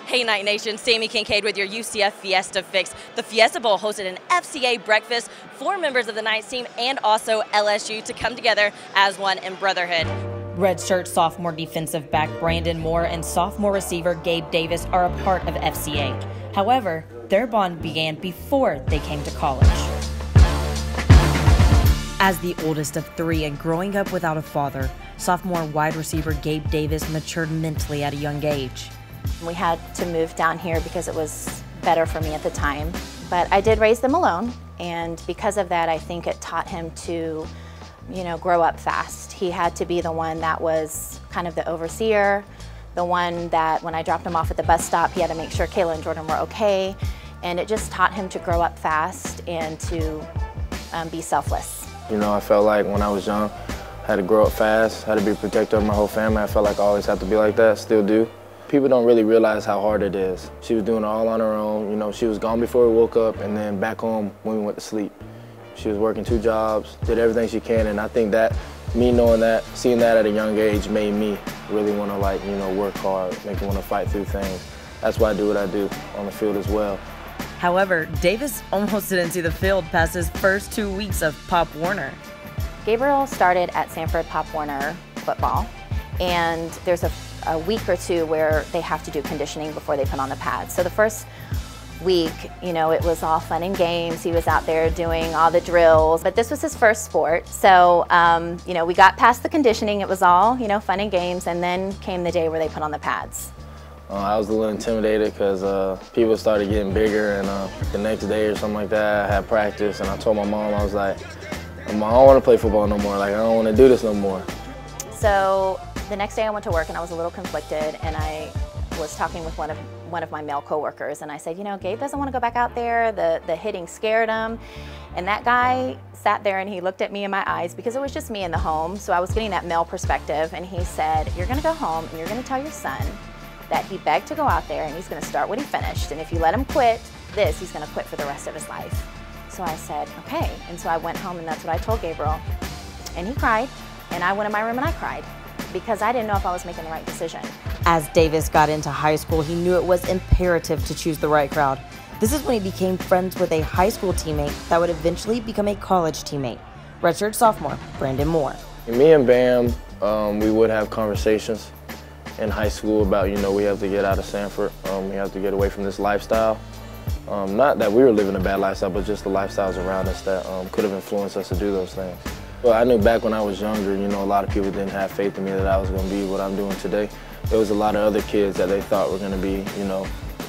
Hey Night Nation, Sammy Kincaid with your UCFiesta Fix. The Fiesta Bowl hosted an FCA breakfast for members of the Knights team and also LSU to come together as one in brotherhood. Redshirt sophomore defensive back Brandon Moore and sophomore receiver Gabe Davis are a part of FCA. However, their bond began before they came to college. As the oldest of three and growing up without a father, sophomore wide receiver Gabe Davis matured mentally at a young age. We had to move down here because it was better for me at the time. But I did raise them alone, and because of that, I think it taught him to, grow up fast. He had to be the one that was kind of the overseer, the one that when I dropped him off at the bus stop, he had to make sure Kayla and Jordan were okay. And it just taught him to grow up fast and to be selfless. I felt like when I was young, I had to grow up fast, had to be protective of my whole family. I felt like I always had to be like that, still do. People don't really realize how hard it is. She was doing it all on her own. She was gone before we woke up and then back home when we went to sleep. She was working 2 jobs, did everything she can, and I think that, me knowing that, seeing that at a young age made me really want to work hard, make me want to fight through things. That's why I do what I do on the field as well. However, Davis almost didn't see the field past his first 2 weeks of Pop Warner. Gabriel started at Sanford Pop Warner football, and there's a week or two where they have to do conditioning before they put on the pads. So the first week, it was all fun and games. He was out there doing all the drills, but this was his first sport. So, we got past the conditioning. It was all, fun and games, and then came the day where they put on the pads. I was a little intimidated because people started getting bigger, and the next day or something like that, I had practice, and I told my mom, I was like, I don't want to play football no more. I don't want to do this no more. So the next day I went to work and I was a little conflicted, and I was talking with one of my male coworkers, and I said, Gabe doesn't want to go back out there. The hitting scared him. And that guy sat there and he looked at me in my eyes because it was just me in the home. So I was getting that male perspective, and he said, you're going to go home and you're going to tell your son that he begged to go out there and he's going to start what he finished. And if you let him quit this, he's going to quit for the rest of his life. So I said, okay. And so I went home and that's what I told Gabriel. And he cried, and I went in my room and I cried because I didn't know if I was making the right decision. As Davis got into high school, he knew it was imperative to choose the right crowd. This is when he became friends with a high school teammate that would eventually become a college teammate, redshirt sophomore Brandon Moore. Me and Bam, we would have conversations in high school about, we have to get out of Sanford. We have to get away from this lifestyle. Not that we were living a bad lifestyle, but just the lifestyles around us that could have influenced us to do those things. Well, I knew back when I was younger, a lot of people didn't have faith in me that I was going to be what I'm doing today. There was a lot of other kids that they thought were going to be,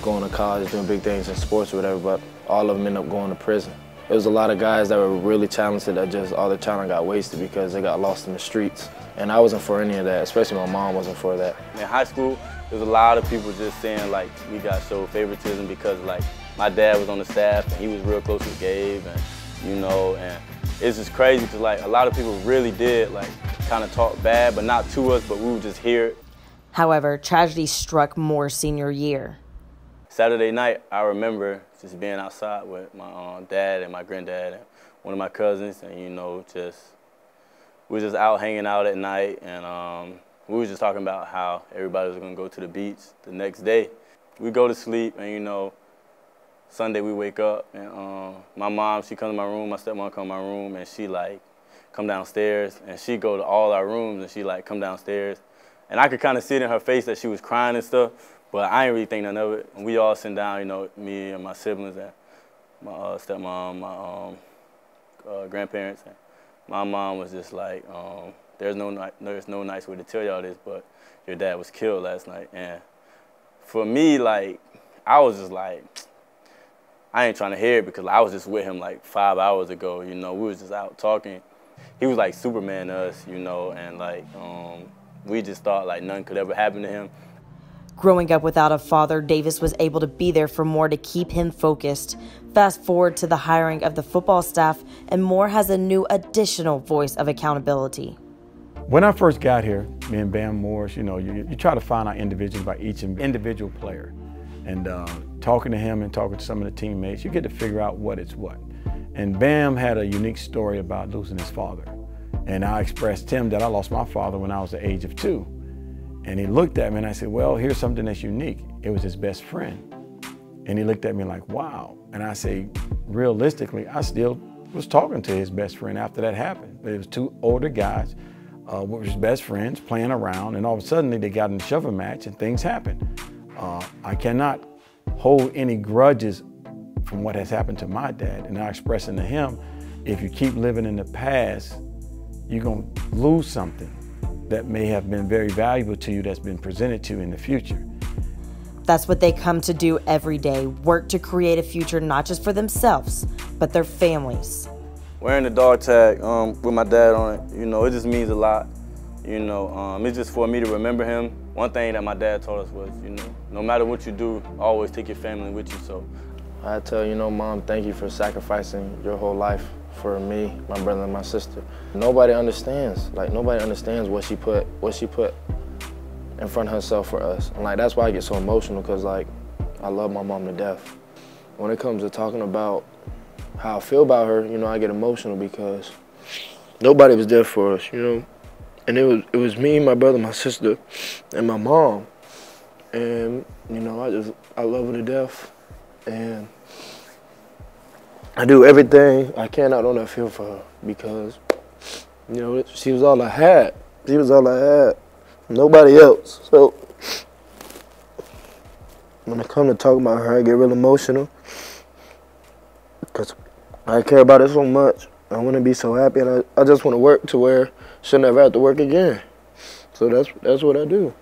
going to college, doing big things in sports or whatever, but all of them ended up going to prison. There was a lot of guys that were really talented that just all their talent got wasted because they got lost in the streets. And I wasn't for any of that, especially my mom wasn't for that. In high school, there was a lot of people just saying we got show favoritism because my dad was on the staff and he was real close with Gabe, and and it's just crazy because a lot of people really did kind of talk bad, but not to us, but we would just hear it. However, tragedy struck Moore's senior year. Saturday night, I remember just being outside with my dad and my granddad and one of my cousins, and we were just out hanging out at night, and we were just talking about how everybody was going to go to the beach the next day. We go to sleep, and Sunday we wake up, and my mom, she comes to my room, my stepmom comes to my room, and she come downstairs, and she go to all our rooms, and she come downstairs. And I could kind of see it in her face that she was crying and stuff, but I ain't really think none of it. And we all sit down, me and my siblings and my stepmom, my grandparents. And my mom was just like, there's no nice way to tell y'all this, but your dad was killed last night. And for me, I was just I ain't trying to hear it because I was just with him 5 hours ago. We was just out talking. He was like Superman to us, and we just thought nothing could ever happen to him. Growing up without a father, Davis was able to be there for Moore to keep him focused. Fast forward to the hiring of the football staff, and Moore has a new additional voice of accountability. When I first got here, me and Bam Morris, you try to find out individuals about each individual player. And talking to him and talking to some of the teammates, you get to figure out what it's what. And Bam had a unique story about losing his father. And I expressed to him that I lost my father when I was the age of 2. And he looked at me and I said, well, here's something that's unique. it was his best friend. And he looked at me like, wow. And I say, realistically, I still was talking to his best friend after that happened. But it was two older guys, with his best friends playing around, and all of a sudden they got in a shoving match and things happened. I cannot hold any grudges from what has happened to my dad, and I expressing to him, if you keep living in the past, you're gonna lose something that may have been very valuable to you that's been presented to you in the future. That's what they come to do every day, work to create a future not just for themselves, but their families. Wearing the dog tag with my dad on it, you know, it just means a lot. You know, it's just for me to remember him. One thing that my dad taught us was, you know, no matter what you do, always take your family with you. So I tell you know, Mom, thank you for sacrificing your whole life for me, my brother, and my sister. Nobody understands. Like, nobody understands what she put in front of herself for us. And like, that's why I get so emotional, because like, I love my mom to death. When it comes to talking about how I feel about her, you know, I get emotional because nobody was there for us, you know. And it was me, my brother, my sister, and my mom. And, you know, I love her to death. And I do everything I can out on that field for her because, you know, she was all I had. She was all I had. Nobody else. So when I come to talk about her, I get real emotional because I care about her so much. I want to be so happy, and I just want to work to where she'll never have to work again. So that's what I do.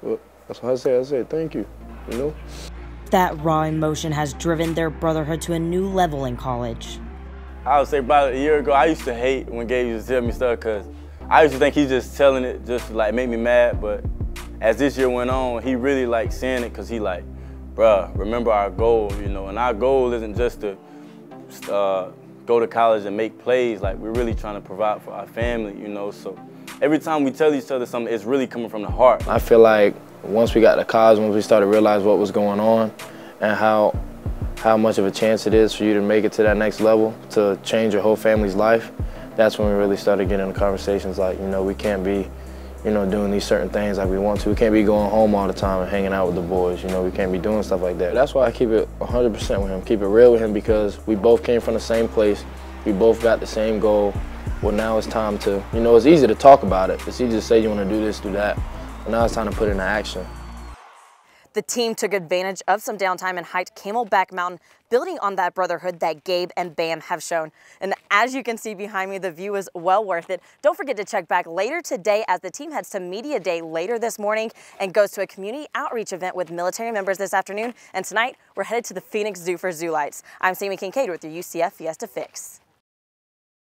So that's why I say thank you, you know? That raw emotion has driven their brotherhood to a new level in college. I would say about a year ago, I used to hate when Gabe used to tell me stuff because I used to think he's just telling it just to like make me mad, but as this year went on, he really like saying it because he like, bruh, remember our goal, you know, and our goal isn't just to go to college and make plays. Like, we're really trying to provide for our family, you know, so every time we tell each other something, it's really coming from the heart. I feel like once we got to college, once we started to realize what was going on and how much of a chance it is for you to make it to that next level, to change your whole family's life, that's when we really started getting into conversations like, you know, we can't be, you know, doing these certain things like we want to. We can't be going home all the time and hanging out with the boys, you know, we can't be doing stuff like that. That's why I keep it 100% with him, keep it real with him, because we both came from the same place, we both got the same goal. Well, now it's time to, you know, it's easy to talk about it. It's easy to say you want to do this, do that, but now it's time to put it into action. The team took advantage of some downtime and hiked Camelback Mountain, building on that brotherhood that Gabe and Bam have shown. And as you can see behind me, the view is well worth it. Don't forget to check back later today as the team heads to Media Day later this morning and goes to a community outreach event with military members this afternoon. And tonight, we're headed to the Phoenix Zoo for Zoo Lights. I'm Sammy Kincaid with your UCF Fiesta Fix.